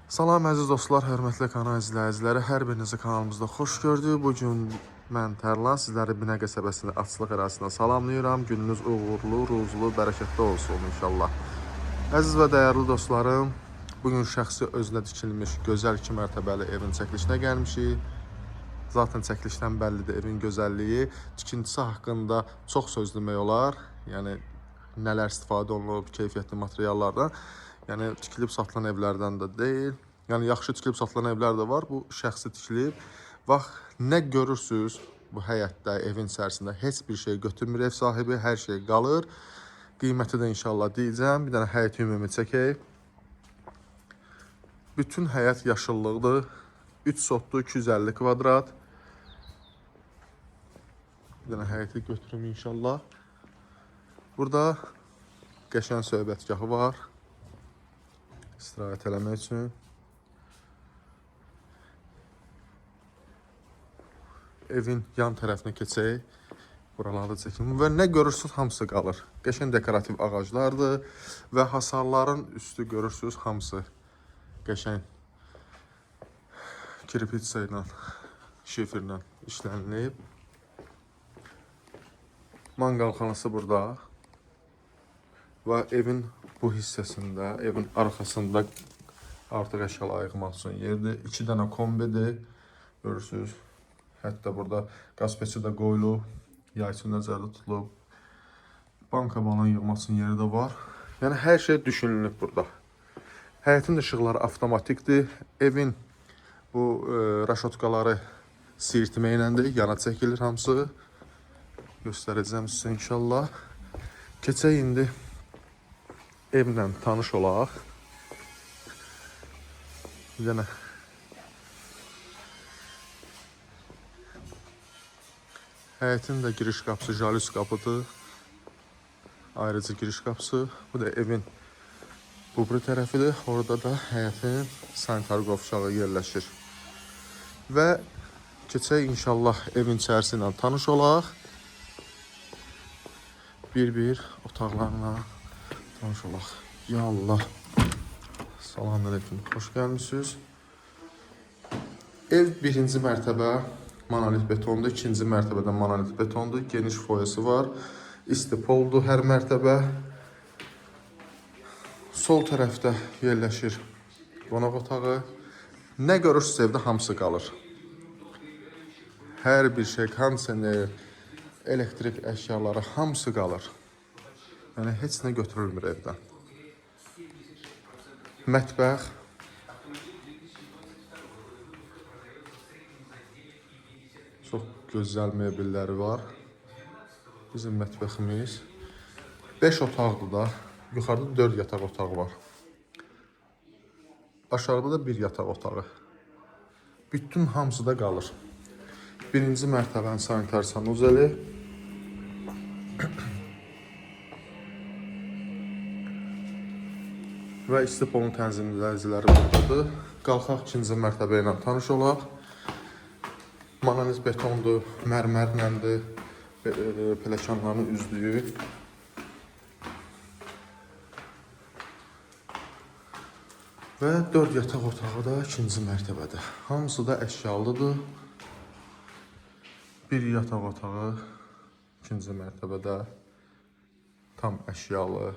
Salam əziz dostlar, hörmətli kanal izləyiciləri, hər birinizi kanalımızda xoş gördük. Bugün mən Tərlan sizləri Binə qəsəbəsində açılıq ərazisindən salamlayıram. Gününüz uğurlu, ruzlu, bərəkətli olsun inşallah. Əziz və dəyərli dostlarım, bugün şəxsi özünə tikilmiş gözəl 2 mərtəbəli evin çəkilişinə gəlmişik. Zaten çəkilişdən bəllidir evin gözəlliyi. Tikintisi haqqında çox söz demək olar. Yəni nələr istifadə olunub, keyfiyyətli materiallardan. Yəni tikilib satılan evlərdən də deyil. Yəni yaxşı tikilib satılan evlər də var. Bu şəxsi tikilib. Bax, nə görürsünüz bu həyətdə, evin içərisində heç bir şey götürmür ev sahibi, hər şey qalır. Qiyməti də inşallah deyəcəm. Bir dənə həyət ümumi çəkək. Bütün həyət yaşıllıqdır. 3 sotlu 250 kvadrat. Bir dənə həyəti götürüm inşallah. Burada qəşəng söhbətgahı var. İstirahət eləmək üçün. Evin yan tərəfinə keçək. Buralarda çəkim. Və nə görürsünüz hamısı qalır. Qəşəng dekorativ ağaclardır. Və hasarların üstü görürsünüz hamısı qəşəng kirpitsa ilə, şifirlə işlənilib. Manqalxanası burada. Və evin bu hissəsində, evin arxasında artıq əşyalar yığmaq üçün yerdir. 2 dənə kombidir. Görürsünüz. Hətta burada qaz peçi də qoyulub. Yay üçün nəzərdə tutulub. Banka balon yığmaq üçün yeri də var. Yəni hər şey düşünülüb burada. Həyətin işıqları avtomatikdir. Evin bu raşotkaları sirtmə iləndir. Yana çəkilir hamısı. Göstərəcəm sizə inşallah. Keçək indi evlə tanış olaq. Bir dənə həyətin də giriş qapısı jalüz qapıdır. Ayrıca giriş qapısı. Bu da evin bu biri tərəfidir. Orada da həyətin sanitar qovşağı yerləşir. Və keçək inşallah evin içərisi ilə tanış olaq. Bir otaqlarla tanış olaq. Ya Allah. Salamünaleyküm. Xoş gəlmişsiniz. Ev 1-ci mərtəbə monolit betondur. 2-ci mərtəbədə monolit betondur. Geniş foyası var. İstipoldur hər mərtəbə. Sol tərəfdə yerləşir qonaq otağı. Nə görürsünüz evdə hamısı qalır. Hər bir şey, kondisioner, elektrik əşyaları hamısı qalır. Yəni heç nə götürülmür evdən. Mətbəx. Çox gözəl mebelləri var. Bizim mətbəximiz. 5 otaqdır da. Yuxarıda 4 yataq otağı var. Aşağıda da 1 yataq otağı. Bütün hamısı da qalır. 1-ci mərtəbənin sanitar sanuzeli. Və istipolun tənzimləyiciləri buradadır. Qalxaq 2-ci mərtəbə ilə tanış olaq. Monolit betondur, mərmərləndir, pələkanların üzdüyü. Və 4 yataq otağı da 2-ci mərtəbədə. Hamısı da əşyalıdır. 1 yataq otağı 2-ci mərtəbədə tam əşyalı.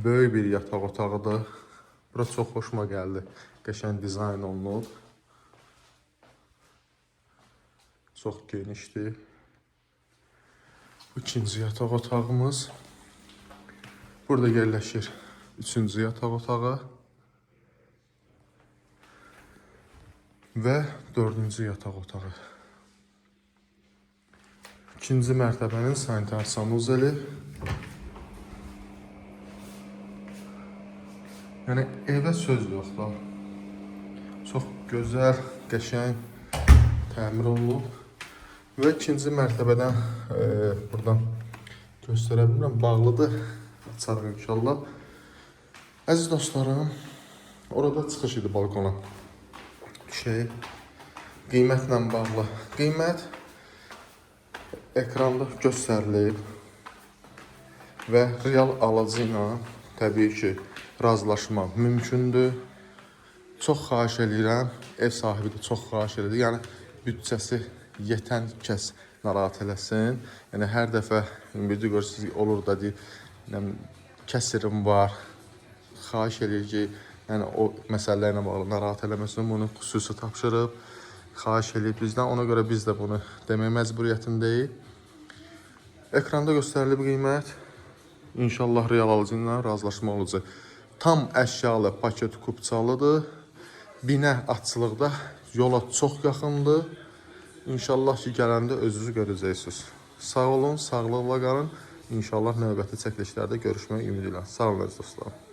Böyük bir yataq otağıdır. Burası çox xoşuma gəldi. Qəşəng dizayn olunub. Çox genişdir. Bu 2-ci yataq otağımız. Burada yerləşir 3-cü yataq otağı. Və 4-cü yataq otağı. 2-ci mərtəbənin sanitar sanuzeli. Yəni evə söz yoxdur. Çox gözəl, qəşəng təmir olunub. Və 2-ci mərtəbədən buradan göstərə bilmirəm, bağlıdır. Açarıq inşallah. Əziz dostlarım, orada çıxış idi balkona. Qiymətlə bağlı. Qiymət ekranda göstərilib və real alıcı ilə təbii ki razılaşmaq mümkündür. Çox xahiş edirəm, ev sahibi də çox xahiş edir. Yəni büdcəsi yetən kəs narahat eləsin. Yəni hər dəfə bir də görürsüz olur da deyir, yəni kəsirim var. Xahiş edir ki, yəni o məsələ ilə bağlı narahat eləməsin. Bunu xüsusi tapşırıb, xahiş eləyib bizdən. Ona görə biz də bunu demək məcburiyyətindəyik. Ekranda göstərilib qiymət. İnşallah real alıcı ilə razılaşma olacaq. Tam əşyalı paket kupçalıdır. Binə açılıqda yola çox yaxındır. İnşallah ki, gələndə özünüzü görəcəksiniz. Sağ olun, sağlıqla qalın. İnşallah növbəti çəkilişlərdə görüşmək ümidi ilə. Sağ olun, dostlar.